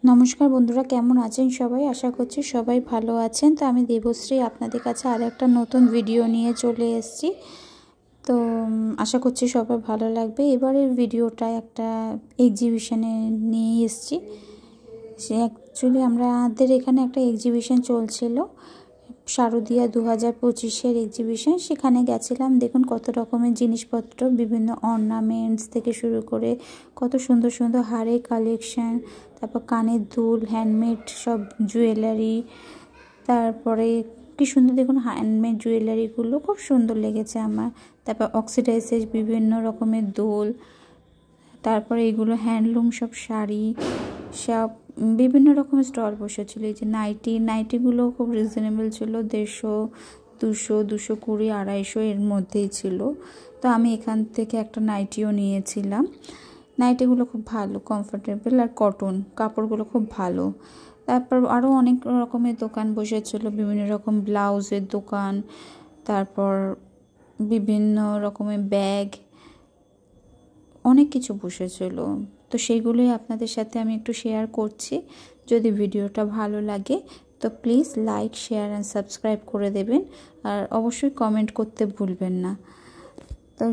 নমস্কার বন্ধুরা, কেমন আছেন সবাই? আশা করছি সবাই ভালো আছেন। তো আমি দেবশ্রী আপনাদের কাছে আর একটা নতুন ভিডিও নিয়ে চলে এসেছি। তো আশা করছি সবাই ভালো লাগবে। এবারের ভিডিওটা একটা এক্সিবিশনে নিয়ে এসেছি। সে অ্যাকচুয়ালি আমাদের এখানে একটা এক্সিবিশন চলছিল, শারদীয়া 2025-এর এক্সিবিশন। সেখানে গেছিলাম। দেখুন কত রকমের জিনিসপত্র, বিভিন্ন অর্নামেন্টস থেকে শুরু করে কত সুন্দর সুন্দর হারের কালেকশান, তারপর কানের দুল, হ্যান্ডমেড সব জুয়েলারি, তারপরে কি সুন্দর দেখুন হ্যান্ডমেড জুয়েলারিগুলো খুব সুন্দর লেগেছে আমার। তারপর অক্সিডাইজের বিভিন্ন রকমের দুল, তারপরে এগুলো হ্যান্ডলুম সব শাড়ি, সব বিভিন্ন রকমের স্টল বসেছিল। এই যে নাইটিগুলো খুব রিজনেবল ছিল, 150, 200, 220, 250 এর মধ্যেই ছিল। তো আমি এখান থেকে একটা নাইটিও নিয়েছিলাম। নাইটিগুলো খুব ভালো, কমফোর্টেবল, আর কটন কাপড়গুলো খুব ভালো। তারপর আরও অনেক রকমের দোকান বসেছিল, বিভিন্ন রকম ব্লাউজের দোকান, তারপর বিভিন্ন রকমের ব্যাগ, অনেক কিছু বসেছিল। তো সেইগুলোই আপনাদের সাথে আমি একটু শেয়ার করছি। যদি ভিডিওটা ভালো লাগে তো please like, share and subscribe করে দেবেন, আর অবশ্যই কমেন্ট করতে ভুলবেন না। তো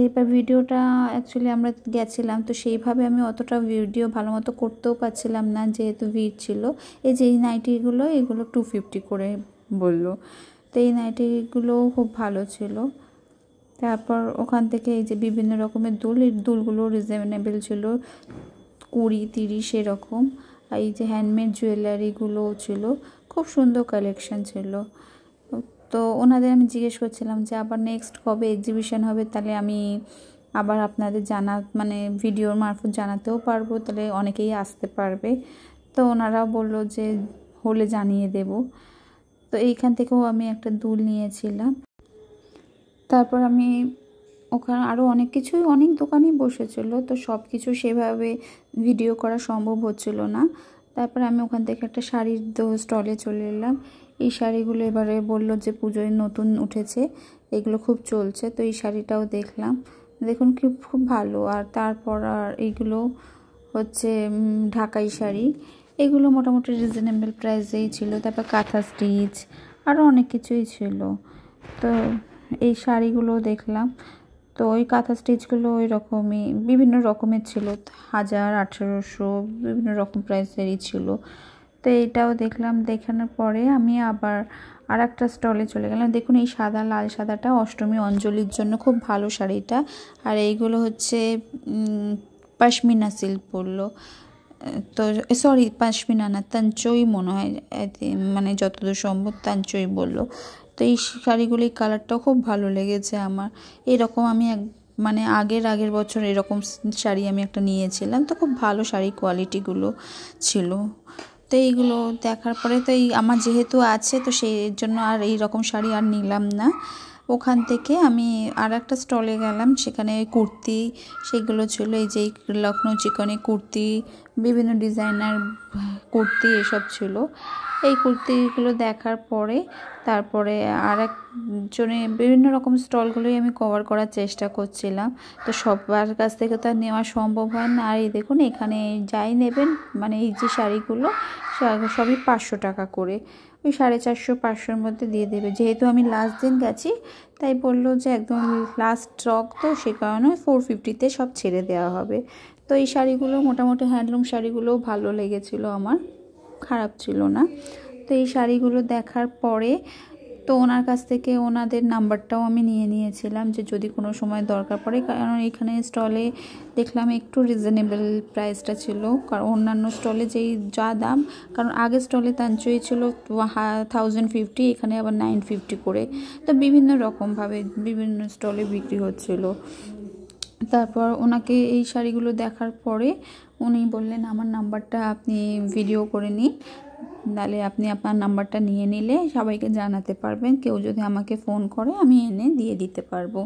এইবার ভিডিওটা অ্যাকচুয়ালি আমরা গেছিলাম, তো সেইভাবে আমি অতটা ভিডিও ভালো মতো করতেও পারছিলাম না, যেহেতু ভিড় ছিল। এই যে এই নাইটিগুলো, এগুলো 250 করে বললো। তো এই নাইটিগুলোও খুব ভালো ছিল। তারপর ওখান থেকে এই যে বিভিন্ন রকমের দুল, এই দুলগুলো রিজনেবল ছিল, 20-30 এরকম। আর এই যে হ্যান্ডমেড জুয়েলারিগুলোও ছিল, খুব সুন্দর কালেকশান ছিল। তো ওনাদের আমি জিজ্ঞেস করছিলাম যে আবার নেক্সট কবে এক্সিবিশন হবে, তাহলে আমি আবার আপনাদের ভিডিওর মারফত জানাতেও পারবো, তাহলে অনেকেই আসতে পারবে। তো ওনারাও বললো যে হলে জানিয়ে দেব। তো এইখান থেকেও আমি একটা দুল নিয়েছিলাম। তারপর আমি ওখানে আরও অনেক দোকানই বসেছিল, তো সব কিছু সেভাবে ভিডিও করা সম্ভব হচ্ছিল না। তারপর আমি ওখান থেকে একটা শাড়ির স্টলে চলে এলাম। এই শাড়িগুলো এবারে বললো যে পুজোয় নতুন উঠেছে, এগুলো খুব চলছে। তো এই শাড়িটাও দেখলাম, দেখুন খুব ভালো। আর তারপর এইগুলো হচ্ছে ঢাকাই শাড়ি, এগুলো মোটামুটি রিজনেবল প্রাইসেই ছিল। তারপর কাঁথা স্টিচ, আরও অনেক কিছুই ছিল। তো এই শাড়িগুলো দেখলাম। তো ওই কাঁথা স্টিচগুলো ওই রকমই বিভিন্ন রকমের ছিল, 1000, 1800 বিভিন্ন রকম প্রাইসেরই ছিল। তো এইটাও দেখলাম। দেখানোর পরে আমি আবার আর একটা স্টলে চলে গেলাম। দেখুন এই লাল সাদাটা অষ্টমী অঞ্জলির জন্য খুব ভালো শাড়িটা। আর এইগুলো হচ্ছে পশমিনা সিল্ক বললো। তো সরি, পশমিনা না, তাঞ্চই মনে হয়, যতদূর সম্ভব তাঞ্চই বললো। তো এই শাড়িগুলির কালারটাও খুব ভালো লেগেছে আমার। এরকম আমি আগের বছর এরকম শাড়ি আমি একটা নিয়েছিলাম, তো খুব ভালো শাড়ি কোয়ালিটিগুলো ছিল। তো এইগুলো দেখার পরে তো আমার যেহেতু আছে, তো সেই জন্য আর এই রকম শাড়ি আর নিলাম না। ওখান থেকে আমি আর একটা স্টলে গেলাম, সেখানে কুর্তি সেগুলো ছিল। এই যে লখনৌ চিকনে কুর্তি, বিভিন্ন ডিজাইনার কুর্তি এসব ছিল। এই কুর্তিগুলো দেখার পরে তারপরে আর একজনে বিভিন্ন রকম স্টলগুলোই আমি কভার করার চেষ্টা করছিলাম। তো সবার কাছ থেকে তো আর নেওয়া সম্ভব হয় না। আর এই দেখুন এখানে যাই নেবেন, এই যে শাড়িগুলো সবই 500 টাকা করে, ওই 450, 500-র মধ্যে দিয়ে দেবে। যেহেতু আমি লাস্ট দিন গেছি, তাই বললো যে একদম লাস্ট স্টক, তো সে কারণে 450-তে সব ছেড়ে দেওয়া হবে। তো এই শাড়িগুলো মোটামুটি হ্যান্ডলুম শাড়িগুলোও ভালো লেগেছিলো আমার, খারাপ ছিল না। তো এই শাড়িগুলো দেখার পরে তো ওনার কাছ থেকে ওনাদের নাম্বারটাও আমি নিয়ে নিয়েছিলাম, যে যদি কোনো সময় দরকার পড়ে। কারণ এখানে স্টলে দেখলাম একটু রিজনেবল প্রাইসটা ছিল, কারণ অন্যান্য স্টলে যা দাম, কারণ আগের স্টলে তাঞ্চই ছিল 1050, এখানে আবার 950 করে। তো বিভিন্ন রকমভাবে বিভিন্ন স্টলে বিক্রি হচ্ছিল। তারপর ওনাকে এই শাড়িগুলো দেখার পরে উনি বললেন আমার নাম্বারটা আপনি ভিডিও করে নিন, নাহলে আপনি আপনার নাম্বারটা নিয়ে নিলে সবাইকে জানাতে পারবেন, কেউ যদি আমাকে ফোন করে আমি এনে দিয়ে দিতে পারবো।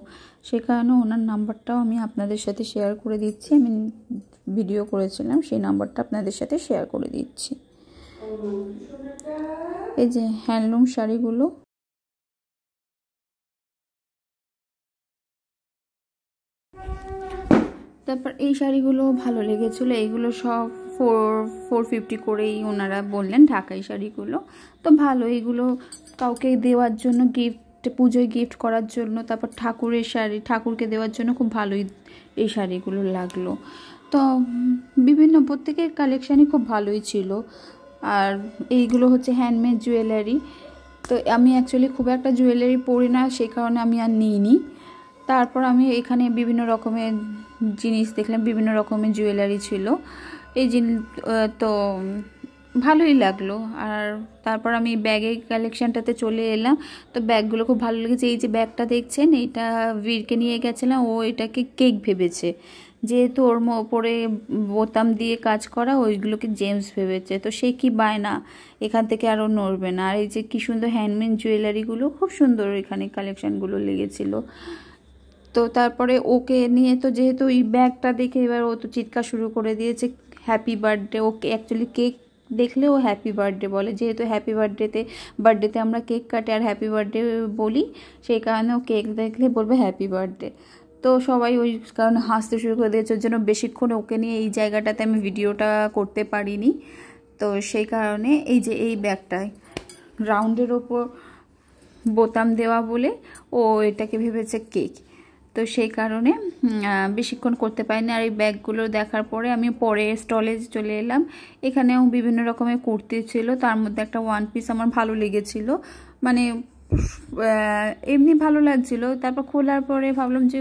সে কারণে ওনার নাম্বারটাও আমি আপনাদের সাথে শেয়ার করে দিচ্ছি। আমি ভিডিও করেছিলাম, সেই নাম্বারটা আপনাদের সাথে শেয়ার করে দিচ্ছি। এই যে হ্যান্ডলুম শাড়িগুলো, তারপর এই শাড়িগুলো ভালো লেগেছিলো। এইগুলো সব 450 করেই ওনারা বললেন ঢাকাই শাড়িগুলো। তো ভালো, এগুলো কাউকে দেওয়ার জন্য, গিফট, পুজোয় গিফট করার জন্য, তারপর ঠাকুরের শাড়ি, ঠাকুরকে দেওয়ার জন্য খুব ভালোই এই শাড়িগুলো লাগলো। তো বিভিন্ন প্রত্যেকের কালেকশানই খুব ভালোই ছিল। আর এইগুলো হচ্ছে হ্যান্ডমেড জুয়েলারি। তো আমি অ্যাকচুয়ালি খুব একটা জুয়েলারি পরি না, সেই কারণে আমি আর নিইনি। তারপর আমি এখানে বিভিন্ন রকমের জিনিস দেখলাম, বিভিন্ন রকমের জুয়েলারি ছিল। এই জিনিস তো ভালোই লাগলো। আর তারপর আমি ব্যাগের কালেকশানটাতে চলে এলাম। তো ব্যাগগুলো খুব ভালো লেগেছে। এই যে ব্যাগটা দেখছেন, এইটা বীরকে নিয়ে গেছিলাম, ও এটাকে কেক ভেবেছে, যেহেতু ওর ওপরে বোতাম দিয়ে কাজ করা, ওইগুলোকে জেমস ভেবেছে। তো সে কি বায়না, এখান থেকে আরও নড়বে না। আর এই যে কী সুন্দর হ্যান্ডমেড জুয়েলারিগুলো, খুব সুন্দর এখানে কালেকশানগুলো লেগেছিলো। তো তারপরে ওকে নিয়ে, তো যেহেতু ওই ব্যাগটা দেখে এবার ও তো চিৎকার শুরু করে দিয়েছে হ্যাপি বার্থডে। ওকে অ্যাকচুয়ালি কেক দেখলে ও হ্যাপি বার্থডে বলে, যেহেতু হ্যাপি বার্থডেতে আমরা কেক কাটে আর হ্যাপি বার্থডে বলি, সেই কারণে ও কেক দেখলে বলবে হ্যাপি বার্থডে। তো সবাই ওই কারণে হাসতে শুরু করে দিয়েছে। ওর জন্য বেশিক্ষণ ওকে নিয়ে এই জায়গাটাতে আমি ভিডিওটা করতে পারিনি। তো সেই কারণে এই যে এই ব্যাগটায় রাউন্ডের ওপর বোতাম দেওয়া বলে ও এটাকে ভেবেছে কেক। তো সেই কারণে বেশিক্ষণ করতে পারিনি। আর এই ব্যাগগুলো দেখার পরে আমি পরে স্টলে চলে এলাম। এখানেও বিভিন্ন রকমের কুর্তি ছিল, তার মধ্যে একটা ওয়ান পিস আমার ভালো লেগেছিল, মানে এমনি ভালো লাগছিল। তারপর খোলার পরে ভাবলাম যে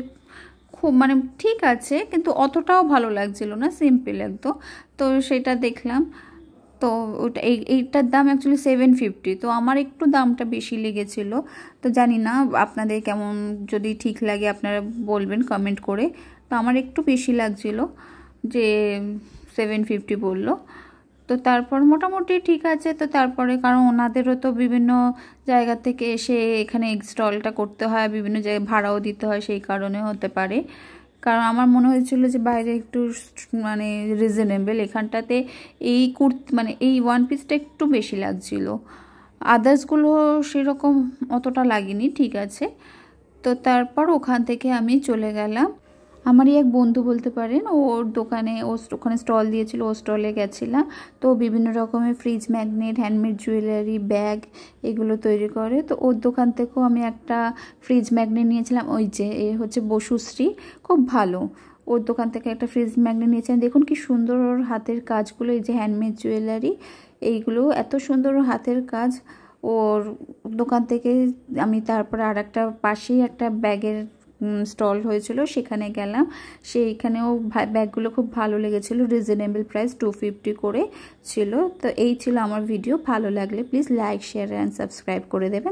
খুব মানে ঠিক আছে, কিন্তু অতটাও ভালো লাগছিল না, সিম্পল একদম। তো সেটা দেখলাম। তো ওটা এইটার দাম অ্যাকচুয়ালি 750। তো আমার একটু দামটা বেশি লেগেছিলো। তো জানি না আপনাদের কেমন, যদি ঠিক লাগে আপনারা বলবেন কমেন্ট করে। তো আমার একটু বেশি লাগছিলো যে 750 বললো। তো তারপর মোটামুটি ঠিক আছে। তো তারপরে কারণ ওনাদেরও তো বিভিন্ন জায়গা থেকে এসে এখানে স্টলটা করতে হয়, বিভিন্ন জায়গায় ভাড়াও দিতে হয়, সেই কারণে হতে পারে। কারণ আমার মনে হয়েছিল যে বাইরে একটু মানে রিজনেবল, এখানটাতে এই মানে এই ওয়ান পিসটা একটু বেশি লাগছিল, আদার্সগুলো সেরকম অতটা লাগেনি, ঠিক আছে। তো তারপর ওখান থেকে আমি চলে গেলাম, আমারই এক বন্ধু বলতে পারেন, ওর দোকানে, ওখানে স্টল দিয়েছিল, ও স্টলে গেছিলাম। তো বিভিন্ন রকমের fridge magnet, handmade jewellery, bag এগুলো তৈরি করে। তো ওর দোকান থেকেও আমি একটা ফ্রিজ ম্যাগনেট নিয়েছিলাম। ওই যে এ হচ্ছে বসুশ্রী, খুব ভালো। ওর দোকান থেকে একটা ফ্রিজ ম্যাগনেট নিয়েছিলাম। দেখুন কি সুন্দর ওর হাতের কাজগুলো, এই যে হ্যান্ডমেড জুয়েলারি, এইগুলো এত সুন্দর ওর হাতের কাজ। ওর দোকান থেকে আমি তারপরে আর একটা পাশেই একটা ব্যাগের স্টল হয়েছিল, সেখানে গেলাম। সেইখানেও ব্যাগগুলো খুব ভালো লেগেছিল, রিজনেবল প্রাইস 250 করে ছিল। তো এই ছিল আমার ভিডিও। ভালো লাগলে please like, share and subscribe করে দেবেন।